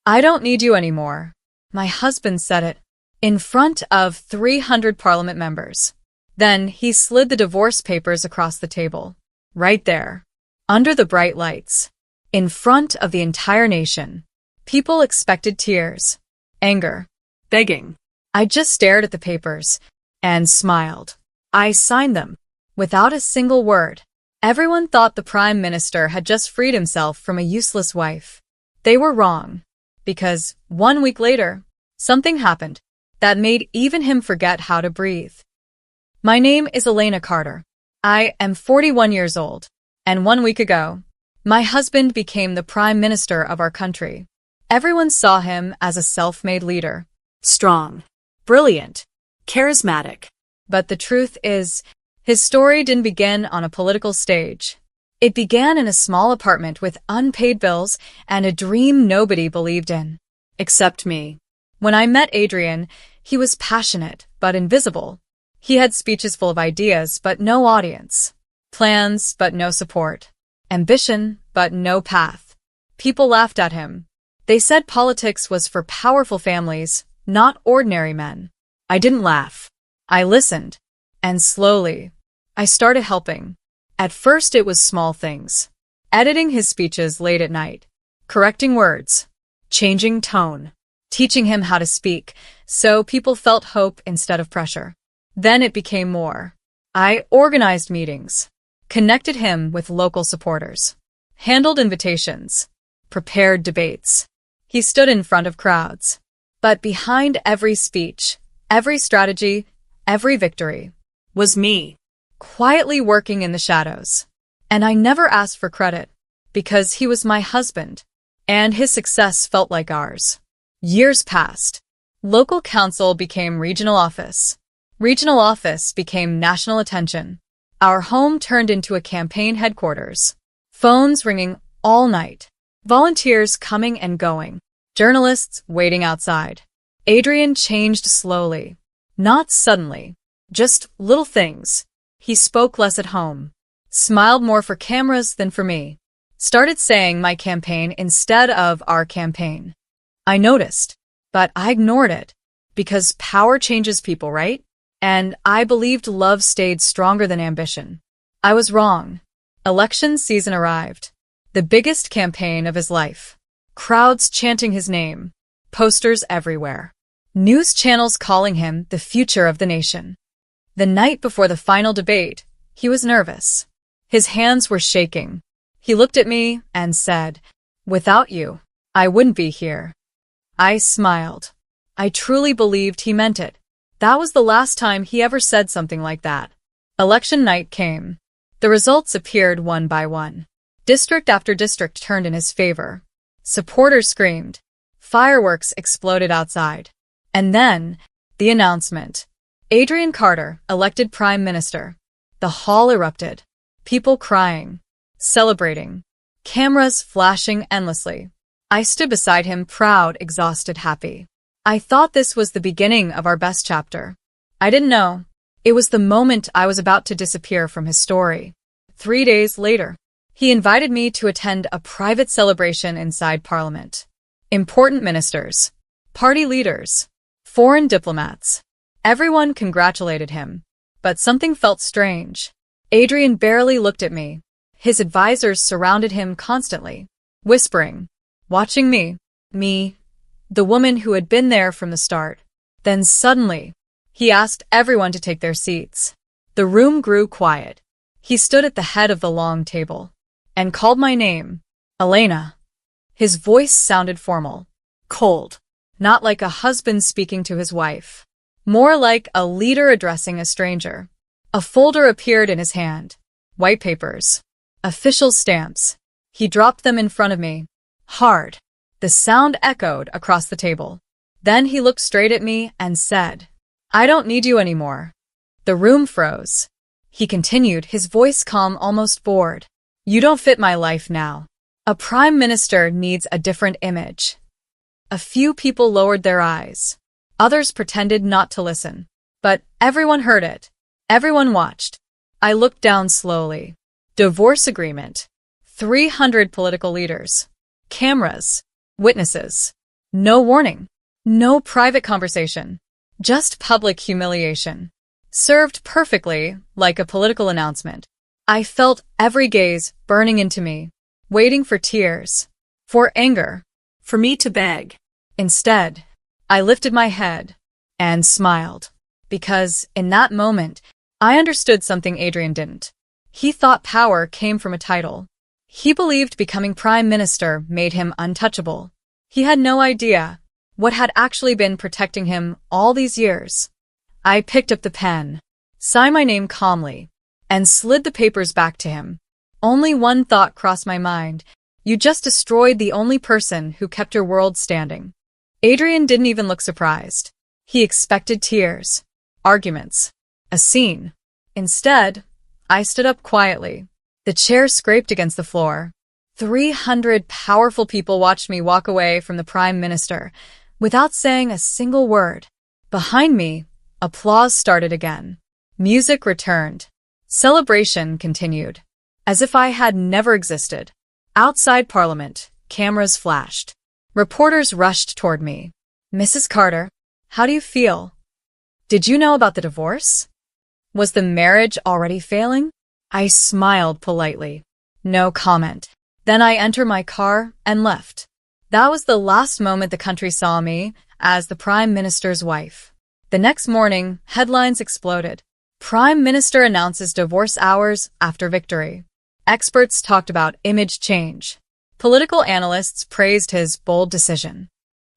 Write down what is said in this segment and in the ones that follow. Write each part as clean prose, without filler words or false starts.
I don't need you anymore. My husband said it in front of 300 parliament members. Then he slid the divorce papers across the table. Right there, under the bright lights, in front of the entire nation. People expected tears, anger, begging. I just stared at the papers and smiled. I signed them without a single word. Everyone thought the Prime Minister had just freed himself from a useless wife. They were wrong, because 1 week later, something happened that made even him forget how to breathe. My name is Elena Carter. I am 41 years old, and 1 week ago, my husband became the Prime Minister of our country. Everyone saw him as a self-made leader. Strong, brilliant, charismatic. But the truth is, his story didn't begin on a political stage. It began in a small apartment with unpaid bills and a dream nobody believed in, except me. When I met Adrian, he was passionate but invisible. He had speeches full of ideas but no audience, plans but no support, ambition but no path. People laughed at him. They said politics was for powerful families, not ordinary men. I didn't laugh. I listened, and slowly, I started helping. At first it was small things. Editing his speeches late at night, correcting words, changing tone, teaching him how to speak, so people felt hope instead of pressure. Then it became more. I organized meetings, connected him with local supporters, handled invitations, prepared debates. He stood in front of crowds. But behind every speech, every strategy, every victory, was me, quietly working in the shadows. And I never asked for credit, because he was my husband, and his success felt like ours. Years passed. Local council became regional office. Regional office became national attention. Our home turned into a campaign headquarters. Phones ringing all night. Volunteers coming and going. Journalists waiting outside. Adrian changed slowly. Not suddenly. Just little things. He spoke less at home. Smiled more for cameras than for me. Started saying my campaign instead of our campaign. I noticed, but I ignored it. Because power changes people, right? And I believed love stayed stronger than ambition. I was wrong. Election season arrived. The biggest campaign of his life. Crowds chanting his name. Posters everywhere. News channels calling him the future of the nation. The night before the final debate, he was nervous. His hands were shaking. He looked at me and said, "Without you, I wouldn't be here." I smiled. I truly believed he meant it. That was the last time he ever said something like that. Election night came. The results appeared one by one. District after district turned in his favor. Supporters screamed. Fireworks exploded outside. And then, the announcement. Adrian Carter, elected Prime Minister. The hall erupted. People crying. Celebrating. Cameras flashing endlessly. I stood beside him, proud, exhausted, happy. I thought this was the beginning of our best chapter. I didn't know. It was the moment I was about to disappear from his story. 3 days later, he invited me to attend a private celebration inside Parliament. Important ministers, party leaders, foreign diplomats. Everyone congratulated him. But something felt strange. Adrian barely looked at me. His advisors surrounded him constantly, whispering, watching me, the woman who had been there from the start. Then suddenly, he asked everyone to take their seats. The room grew quiet. He stood at the head of the long table and called my name, Elena. His voice sounded formal, cold, not like a husband speaking to his wife, more like a leader addressing a stranger. A folder appeared in his hand, white papers, official stamps. He dropped them in front of me, hard. The sound echoed across the table. Then he looked straight at me and said, "I don't need you anymore." The room froze. He continued, his voice calm, almost bored. "You don't fit my life now. A prime minister needs a different image." A few people lowered their eyes. Others pretended not to listen. But everyone heard it. Everyone watched. I looked down slowly. Divorce agreement. 300 political leaders. Cameras. Witnesses. No warning. No private conversation. Just public humiliation. Served perfectly, like a political announcement. I felt every gaze burning into me, waiting for tears, for anger, for me to beg. Instead, I lifted my head and smiled, because in that moment, I understood something Adrian didn't. He thought power came from a title. He believed becoming prime minister made him untouchable. He had no idea what had actually been protecting him all these years. I picked up the pen, signed my name calmly, and slid the papers back to him. Only one thought crossed my mind. You just destroyed the only person who kept your world standing. Adrian didn't even look surprised. He expected tears, arguments, a scene. Instead, I stood up quietly. The chair scraped against the floor. 300 powerful people watched me walk away from the prime minister without saying a single word. Behind me, applause started again. Music returned. Celebration continued, as if I had never existed. Outside Parliament, cameras flashed. Reporters rushed toward me. Mrs. Carter, how do you feel? Did you know about the divorce? Was the marriage already failing? I smiled politely. No comment. Then I entered my car and left. That was the last moment the country saw me as the Prime Minister's wife. The next morning, headlines exploded. Prime Minister announces divorce hours after victory. Experts talked about image change. Political analysts praised his bold decision.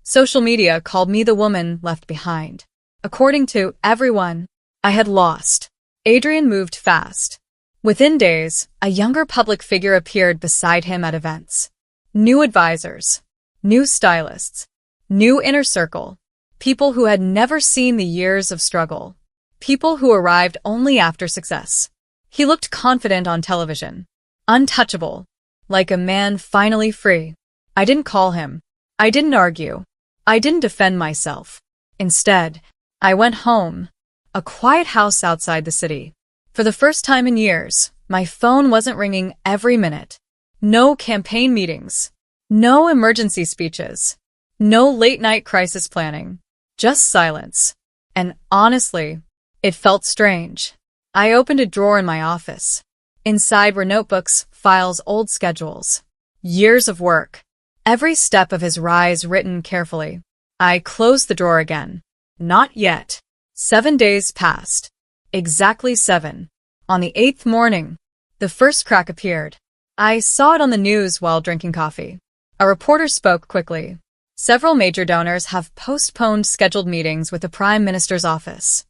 Social media called me the woman left behind. According to everyone, I had lost. Adrian moved fast. Within days, a younger public figure appeared beside him at events. New advisors, new stylists, new inner circle, people who had never seen the years of struggle, people who arrived only after success. He looked confident on television, untouchable, like a man finally free. I didn't call him. I didn't argue. I didn't defend myself. Instead, I went home, a quiet house outside the city. For the first time in years, my phone wasn't ringing every minute. No campaign meetings. No emergency speeches. No late-night crisis planning. Just silence. And honestly, it felt strange. I opened a drawer in my office. Inside were notebooks, files, old schedules. Years of work. Every step of his rise written carefully. I closed the drawer again. Not yet. 7 days passed. Exactly 7. On the 8th morning, the first crack appeared. I saw it on the news while drinking coffee. A reporter spoke quickly. Several major donors have postponed scheduled meetings with the Prime Minister's office.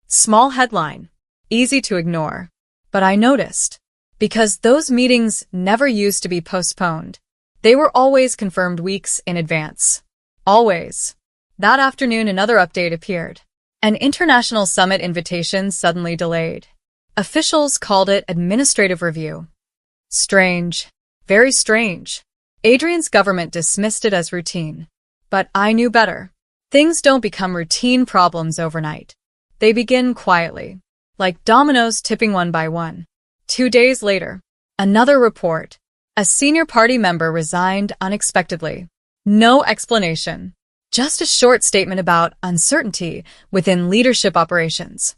Small headline. Easy to ignore. But I noticed. Because those meetings never used to be postponed. They were always confirmed weeks in advance. Always. That afternoon, another update appeared. An international summit invitation suddenly delayed. Officials called it administrative review. Strange. Very strange. Adrian's government dismissed it as routine. But I knew better. Things don't become routine problems overnight. They begin quietly, like dominoes tipping one by one. 2 days later, another report. A senior party member resigned unexpectedly. No explanation. Just a short statement about uncertainty within leadership operations.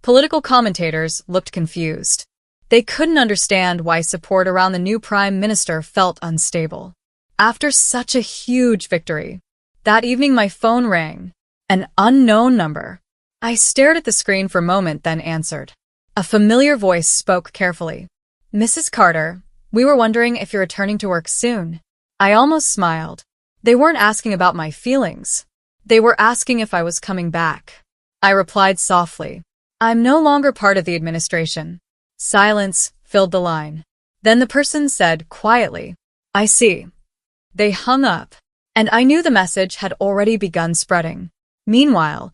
Political commentators looked confused. They couldn't understand why support around the new prime minister felt unstable. After such a huge victory, that evening my phone rang. An unknown number. I stared at the screen for a moment, then answered. A familiar voice spoke carefully. Mrs. Carter, we were wondering if you're returning to work soon. I almost smiled. They weren't asking about my feelings. They were asking if I was coming back. I replied softly. I'm no longer part of the administration. Silence filled the line. Then the person said quietly, I see. They hung up, and I knew the message had already begun spreading. Meanwhile,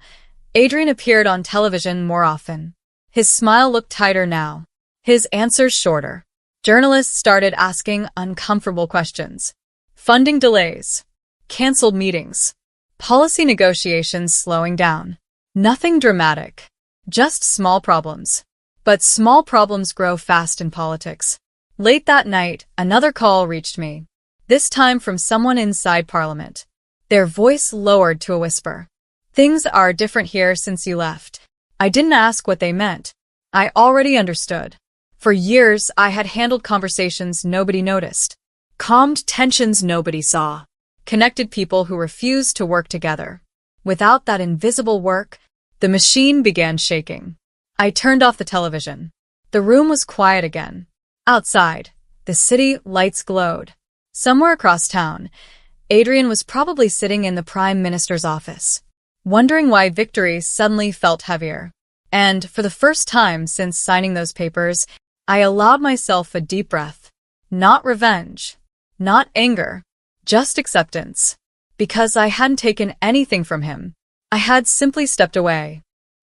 Adrian appeared on television more often. His smile looked tighter now. His answers shorter. Journalists started asking uncomfortable questions. Funding delays. Cancelled meetings. Policy negotiations slowing down. Nothing dramatic. Just small problems. But small problems grow fast in politics. Late that night, another call reached me. This time from someone inside Parliament. Their voice lowered to a whisper. Things are different here since you left. I didn't ask what they meant. I already understood. For years, I had handled conversations nobody noticed, calmed tensions nobody saw, connected people who refused to work together. Without that invisible work, the machine began shaking. I turned off the television. The room was quiet again. Outside, the city lights glowed. Somewhere across town, Adrian was probably sitting in the Prime Minister's office, wondering why victory suddenly felt heavier. And for the first time since signing those papers, I allowed myself a deep breath. Not revenge, not anger, just acceptance. Because I hadn't taken anything from him. I had simply stepped away.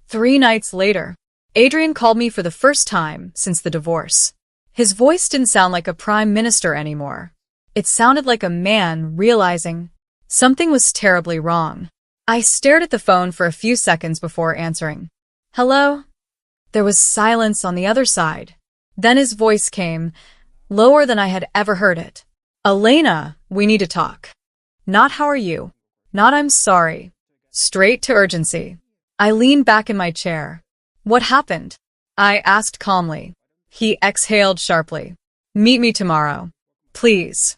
3 nights later, Adrian called me for the first time since the divorce. His voice didn't sound like a prime minister anymore. It sounded like a man realizing something was terribly wrong. I stared at the phone for a few seconds before answering. Hello? There was silence on the other side. Then his voice came, lower than I had ever heard it. Elena, we need to talk. Not how are you? Not I'm sorry. Straight to urgency. I leaned back in my chair. What happened? I asked calmly. He exhaled sharply. Meet me tomorrow. Please.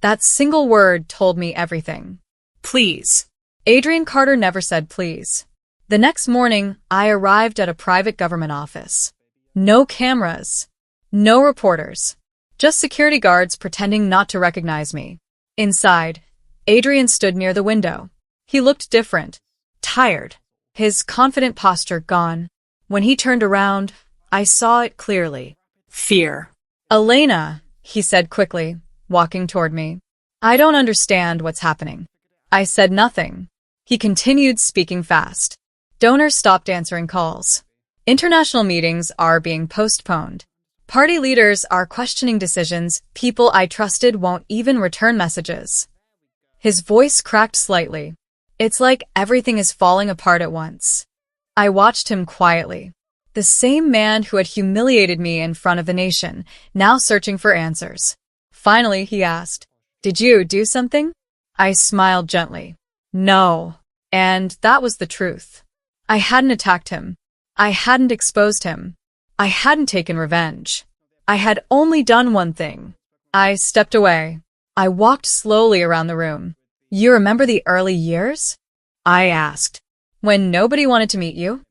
That single word told me everything. Please. Adrian Carter never said please. The next morning, I arrived at a private government office. No cameras. No reporters. Just security guards pretending not to recognize me. Inside, Adrian stood near the window. He looked different. Tired. His confident posture gone. When he turned around, I saw it clearly. Fear. Elena, he said quickly, walking toward me. I don't understand what's happening. I said nothing. He continued speaking fast. Donors stopped answering calls. International meetings are being postponed. Party leaders are questioning decisions. People I trusted won't even return messages. His voice cracked slightly. It's like everything is falling apart at once. I watched him quietly. The same man who had humiliated me in front of the nation, now searching for answers. Finally, he asked, Did you do something? I smiled gently. No. And that was the truth. I hadn't attacked him. I hadn't exposed him. I hadn't taken revenge. I had only done one thing. I stepped away. I walked slowly around the room. You remember the early years? I asked. When nobody wanted to meet you?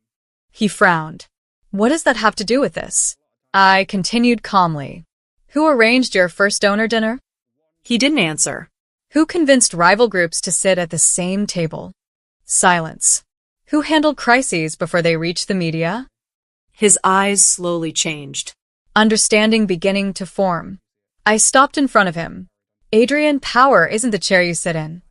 He frowned. What does that have to do with this? I continued calmly. Who arranged your first donor dinner? He didn't answer. Who convinced rival groups to sit at the same table? Silence. Who handled crises before they reached the media? His eyes slowly changed. Understanding beginning to form. I stopped in front of him. Adrian, power isn't the chair you sit in.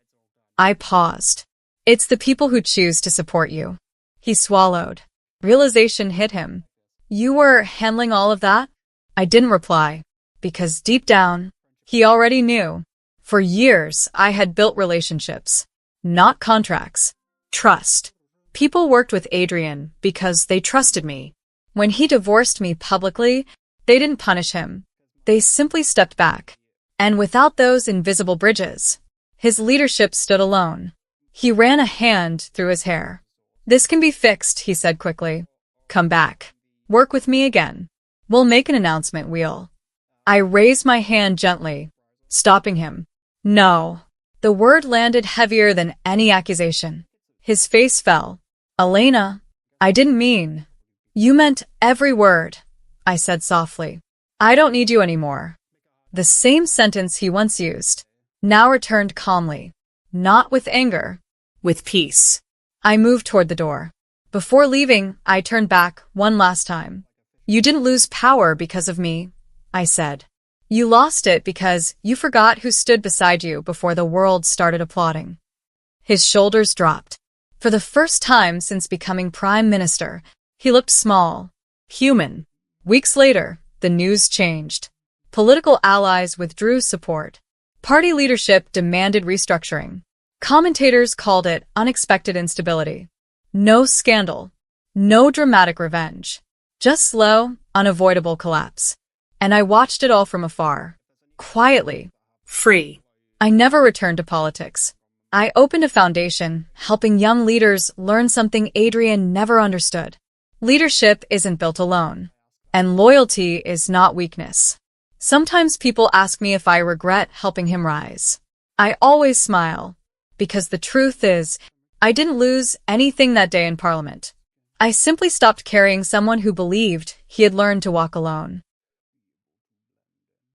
I paused. It's the people who choose to support you. He swallowed. Realization hit him. You were handling all of that? I didn't reply. Because deep down, he already knew. For years, I had built relationships. Not contracts. Trust. People worked with Adrian because they trusted me. When he divorced me publicly, they didn't punish him. They simply stepped back. And without those invisible bridges, his leadership stood alone. He ran a hand through his hair. This can be fixed, he said quickly. Come back. Work with me again. We'll make an announcement, I raised my hand gently, stopping him. No. The word landed heavier than any accusation. His face fell. Elena, I didn't mean. You meant every word, I said softly. I don't need you anymore. The same sentence he once used, now returned calmly. Not with anger, with peace. I moved toward the door. Before leaving, I turned back one last time. You didn't lose power because of me, I said. You lost it because you forgot who stood beside you before the world started applauding. His shoulders dropped. For the first time since becoming Prime Minister, he looked small, human. Weeks later, the news changed. Political allies withdrew support. Party leadership demanded restructuring. Commentators called it unexpected instability. No scandal. No dramatic revenge. Just slow, unavoidable collapse. And I watched it all from afar. Quietly. Free. I never returned to politics. I opened a foundation, helping young leaders learn something Adrian never understood. Leadership isn't built alone, and loyalty is not weakness. Sometimes people ask me if I regret helping him rise. I always smile, because the truth is, I didn't lose anything that day in Parliament. I simply stopped carrying someone who believed he had learned to walk alone.